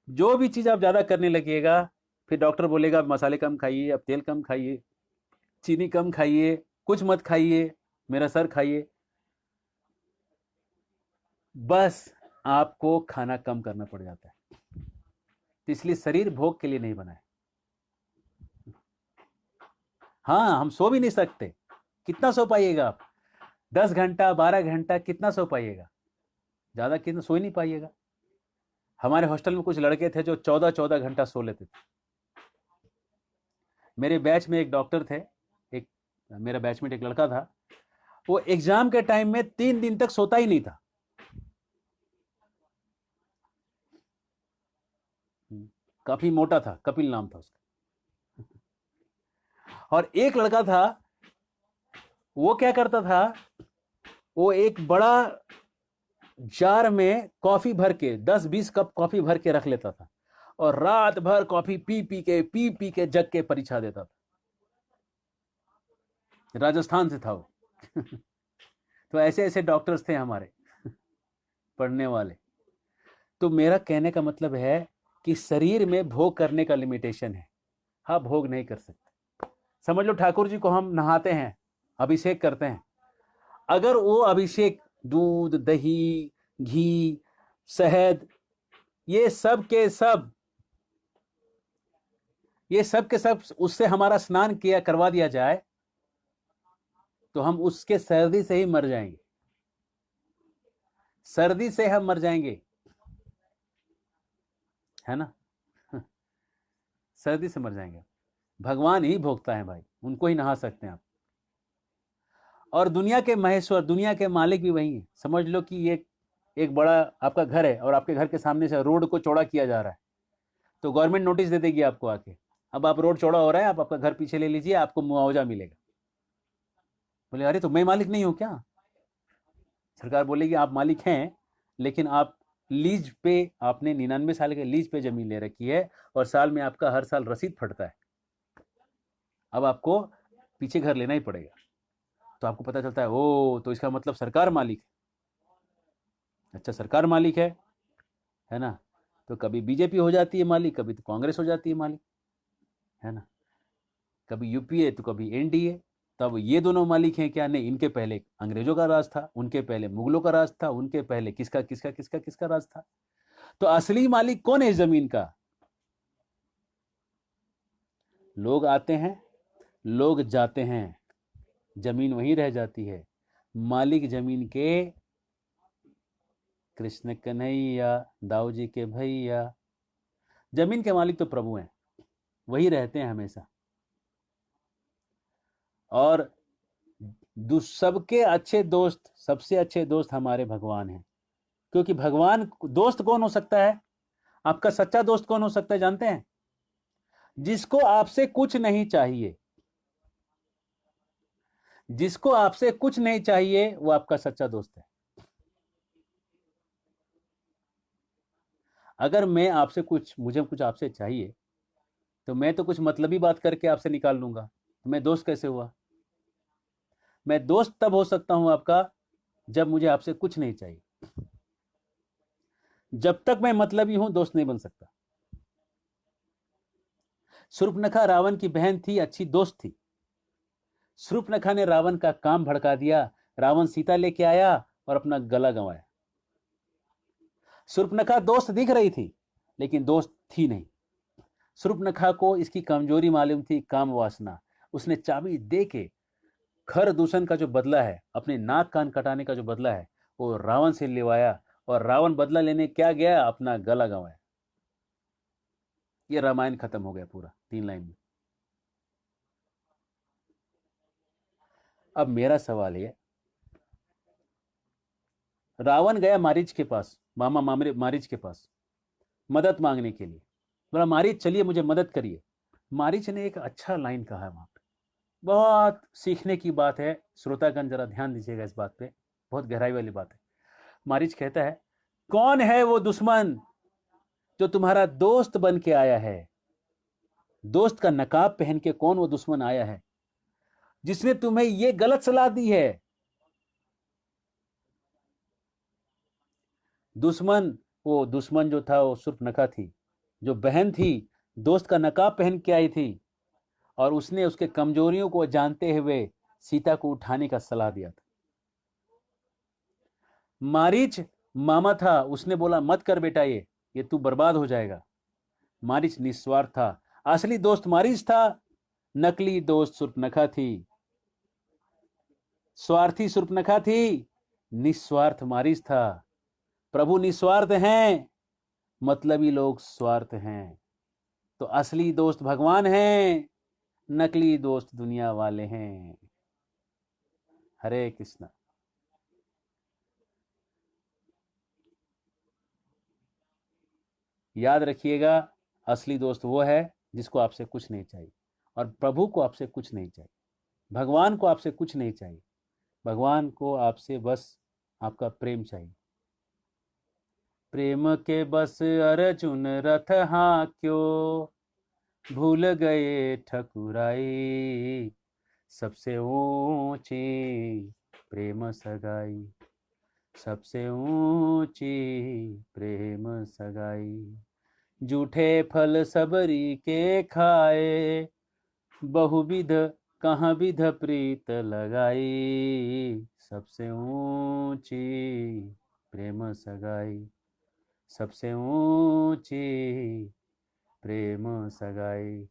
जो भी चीज आप ज्यादा करने लगिएगा, फिर डॉक्टर बोलेगा मसाले कम खाइए, अब तेल कम खाइए, चीनी कम खाइए, कुछ मत खाइए, मेरा सर खाइए। बस आपको खाना कम करना पड़ जाता है। तो इसलिए शरीर भोग के लिए नहीं बना है। हाँ, हम सो भी नहीं सकते। कितना सो पाइएगा आप? 10 घंटा 12 घंटा कितना सो पाइएगा? ज्यादा कितना सो ही नहीं पाइएगा। हमारे हॉस्टल में कुछ लड़के थे जो 14-14 घंटा सो लेते थे। मेरे बैच में एक डॉक्टर थे, एक मेरा बैचमेट एक लड़का था, वो एग्जाम के टाइम में 3 दिन तक सोता ही नहीं था। काफी मोटा था, कपिल नाम था उसका। और एक लड़का था, वो क्या करता था, वो एक बड़ा जार में कॉफी भर के 10-20 कप कॉफी भर के रख लेता था और रात भर कॉफी पी पी के जग के परीक्षा देता था। राजस्थान से था वो। तो ऐसे ऐसे डॉक्टर्स थे हमारे पढ़ने वाले। तो मेरा कहने का मतलब है कि शरीर में भोग करने का लिमिटेशन है। हाँ, भोग नहीं कर सकते। समझ लो ठाकुर जी को हम नहाते हैं, अभिषेक करते हैं। अगर वो अभिषेक दूध, दही, घी, शहद, ये सब के सब उससे हमारा स्नान किया करवा दिया जाए तो हम उसके सर्दी से ही मर जाएंगे। सर्दी से हम मर जाएंगे, है ना? सर्दी से मर जाएंगे। भगवान ही भोगता है भाई, उनको ही नहा सकते हैं आप। और दुनिया के महेश्वर, दुनिया के मालिक भी वही है। समझ लो कि ये एक बड़ा आपका घर है और आपके घर के सामने से रोड को चौड़ा किया जा रहा है, तो गवर्नमेंट नोटिस दे देगी आपको आके, अब आप रोड चौड़ा हो रहा है, आप आपका घर पीछे ले लीजिए, आपको मुआवजा मिलेगा। बोले अरे तो मैं मालिक नहीं हूं क्या? सरकार बोलेगी आप मालिक हैं, लेकिन आप लीज पे, आपने 99 साल के लीज पे जमीन ले रखी है और साल में आपका हर साल रसीद फटता है। अब आपको पीछे घर लेना ही पड़ेगा। तो आपको पता चलता है ओ, तो इसका मतलब सरकार मालिक है। अच्छा, सरकार मालिक है ना। तो कभी बीजेपी हो जाती है मालिक, कभी तो कांग्रेस हो जाती है मालिक, है ना। कभी यूपीए तो कभी एनडीए। तब ये दोनों मालिक हैं क्या? नहीं, इनके पहले अंग्रेजों का राज था, उनके पहले मुगलों का राज था, उनके पहले किसका किसका किसका किसका राज था। तो असली मालिक कौन है इस जमीन का? लोग आते हैं, लोग जाते हैं, जमीन वहीं रह जाती है। मालिक जमीन के कृष्ण कन्हैया, दाऊ जी के भैया। जमीन के मालिक तो प्रभु हैं, वही रहते हैं हमेशा। और सबके अच्छे दोस्त, सबसे अच्छे दोस्त हमारे भगवान हैं। क्योंकि भगवान, दोस्त कौन हो सकता है? आपका सच्चा दोस्त कौन हो सकता है जानते हैं? जिसको आपसे कुछ नहीं चाहिए। जिसको आपसे कुछ नहीं चाहिए वो आपका सच्चा दोस्त है। अगर मैं आपसे कुछ, मुझे कुछ आपसे चाहिए, तो मैं तो कुछ मतलबी बात करके आपसे निकाल लूंगा, तो मैं दोस्त कैसे हुआ? मैं दोस्त तब हो सकता हूं आपका जब मुझे आपसे कुछ नहीं चाहिए। जब तक मैं मतलबी हूं, दोस्त नहीं बन सकता। शूर्पणखा रावण की बहन थी, अच्छी दोस्त थी। शूर्पणखा ने रावण का काम भड़का दिया, रावण सीता लेके आया और अपना गला गंवाया। शूर्पणखा दोस्त दिख रही थी, लेकिन दोस्त थी नहीं। शूर्पणखा को इसकी कमजोरी मालूम थी, काम वासना। उसने चाबी दे के खर दूषण का जो बदला है, अपने नाक कान कटाने का जो बदला है, वो रावण से लेवाया। और रावण बदला लेने क्या गया? अपना गला गंवाया। ये रामायण खत्म हो गया पूरा 3 लाइन में। अब मेरा सवाल है, रावण गया मारीच के पास, मामा मारीच के पास मदद मांगने के लिए। बोला मारीच चलिए मुझे मदद करिए। मारीच ने एक अच्छा लाइन कहा है वहां पे, बहुत सीखने की बात है। श्रोतागण जरा ध्यान दीजिएगा इस बात पे, बहुत गहराई वाली बात है। मारीच कहता है, कौन है वो दुश्मन जो तुम्हारा दोस्त बन के आया है? दोस्त का नकाब पहन के कौन वो दुश्मन आया है जिसने तुम्हें ये गलत सलाह दी है? दुश्मन, वो दुश्मन जो था वो शूर्पणखा थी, जो बहन थी, दोस्त का नकाब पहन के आई थी, और उसने उसके कमजोरियों को जानते हुए सीता को उठाने का सलाह दिया था। मारीच मामा था, उसने बोला मत कर बेटा, ये तू बर्बाद हो जाएगा। मारीच निस्वार्थ था। असली दोस्त मारीच था, नकली दोस्त शूर्पणखा थी। स्वार्थी शूर्पणखा थी, निस्वार्थ मारीच था। प्रभु निस्वार्थ हैं, मतलबी लोग स्वार्थ हैं। तो असली दोस्त भगवान हैं, नकली दोस्त दुनिया वाले हैं। हरे कृष्णा। याद रखिएगा, असली दोस्त वो है जिसको आपसे कुछ नहीं चाहिए, और प्रभु को आपसे कुछ नहीं चाहिए, भगवान को आपसे कुछ नहीं चाहिए। भगवान को आपसे बस आपका प्रेम चाहिए। प्रेम के बस अर्जुन रथ हाँ क्यों, भूल गए ठकुराई, सबसे ऊंची प्रेम सगाई, सबसे ऊंची प्रेम सगाई। जूठे फल सबरी के खाए, बहुविध कहाँ विध प्रीत लगाई, सबसे ऊंची प्रेम सगाई, सबसे ऊंची प्रेम सगाई,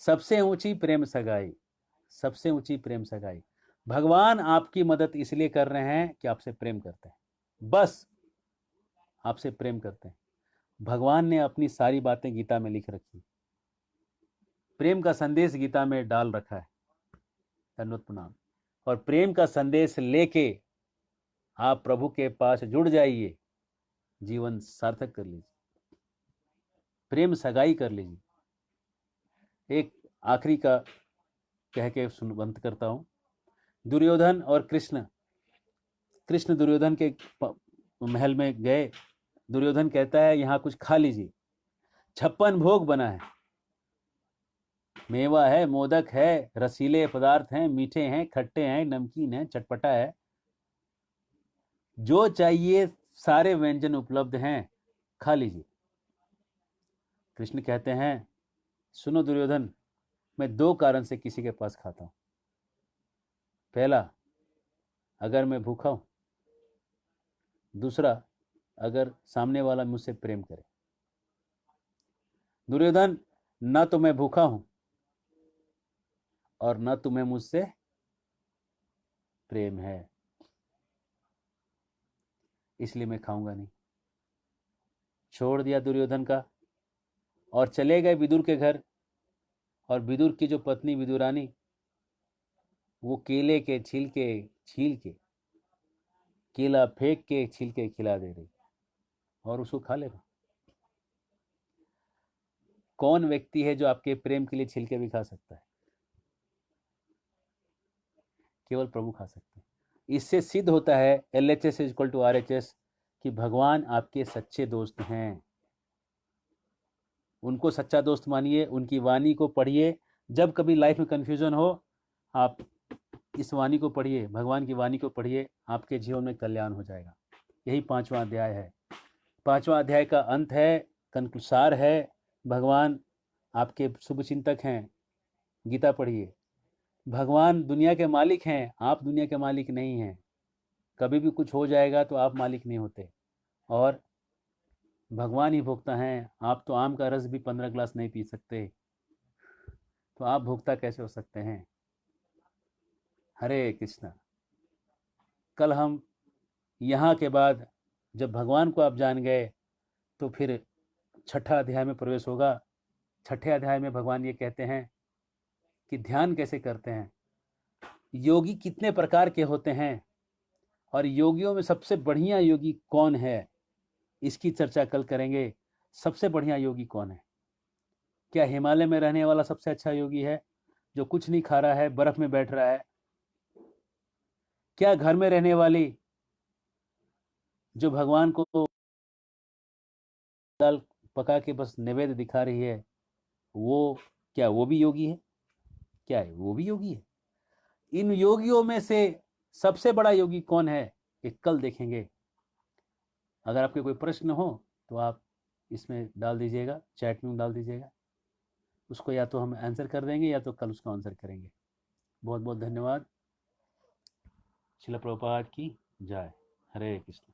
सबसे ऊंची प्रेम सगाई, सबसे ऊंची प्रेम सगाई। भगवान आपकी मदद इसलिए कर रहे हैं कि आपसे प्रेम करते हैं, बस आपसे प्रेम करते हैं। भगवान ने अपनी सारी बातें गीता में लिख रखी, प्रेम का संदेश गीता में डाल रखा है। धन्यवाद प्रणाम। और प्रेम का संदेश लेके आप प्रभु के पास जुड़ जाइए, जीवन सार्थक कर लीजिए, प्रेम सगाई कर लीजिए। एक आखिरी का कह के सुन बंद करता हूं। दुर्योधन और कृष्ण, कृष्ण दुर्योधन के महल में गए। दुर्योधन कहता है यहाँ कुछ खा लीजिए, 56 भोग बना है, मेवा है, मोदक है, रसीले पदार्थ हैं, मीठे हैं, खट्टे हैं, नमकीन है, चटपटा है, जो चाहिए सारे व्यंजन उपलब्ध हैं, खा लीजिए। कृष्ण कहते हैं सुनो दुर्योधन, मैं 2 कारण से किसी के पास खाता हूं। पहला, अगर मैं भूखा हूं। दूसरा, अगर सामने वाला मुझसे प्रेम करे। दुर्योधन, ना तो मैं भूखा हूं और ना तुम्हें मुझसे प्रेम है, इसलिए मैं खाऊंगा नहीं। छोड़ दिया दुर्योधन का और चले गए विदुर के घर। और विदुर की जो पत्नी विदुरानी, वो केले के छिलके छील के, केला फेंक के छिलके खिला दे रही और उसको खा ले रहा। कौन व्यक्ति है जो आपके प्रेम के लिए छिलके भी खा सकता है? केवल प्रभु खा सकते हैं। इससे सिद्ध होता है LHS is equal to RHS कि भगवान आपके सच्चे दोस्त हैं। उनको सच्चा दोस्त मानिए, उनकी वाणी को पढ़िए। जब कभी लाइफ में कंफ्यूजन हो, आप इस वाणी को पढ़िए, भगवान की वाणी को पढ़िए, आपके जीवन में कल्याण हो जाएगा। यही 5वां अध्याय है। 5वां अध्याय का अंत है, कंक्लूसार है। भगवान आपके शुभ चिंतक हैं। गीता पढ़िए। भगवान दुनिया के मालिक हैं, आप दुनिया के मालिक नहीं हैं। कभी भी कुछ हो जाएगा तो आप मालिक नहीं होते, और भगवान ही भोक्ता हैं। आप तो आम का रस भी 15 ग्लास नहीं पी सकते, तो आप भोक्ता कैसे हो सकते हैं? हरे कृष्णा। कल हम यहाँ के बाद, जब भगवान को आप जान गए, तो फिर 6ठा अध्याय में प्रवेश होगा। 6ठे अध्याय में भगवान ये कहते हैं कि ध्यान कैसे करते हैं, योगी कितने प्रकार के होते हैं, और योगियों में सबसे बढ़िया योगी कौन है, इसकी चर्चा कल करेंगे। सबसे बढ़िया योगी कौन है? क्या हिमालय में रहने वाला सबसे अच्छा योगी है, जो कुछ नहीं खा रहा है, बर्फ में बैठ रहा है? क्या घर में रहने वाली, जो भगवान को दाल पका के बस नैवेद्य दिखा रही है, वो, क्या वो भी योगी है? क्या है वो भी योगी है? इन योगियों में से सबसे बड़ा योगी कौन है, ये कल देखेंगे। अगर आपके कोई प्रश्न हो तो आप इसमें डाल दीजिएगा, चैट में डाल दीजिएगा। उसको या तो हम आंसर कर देंगे या तो कल उसका आंसर करेंगे। बहुत बहुत धन्यवाद। श्रील प्रभुपाद की जय। हरे कृष्ण।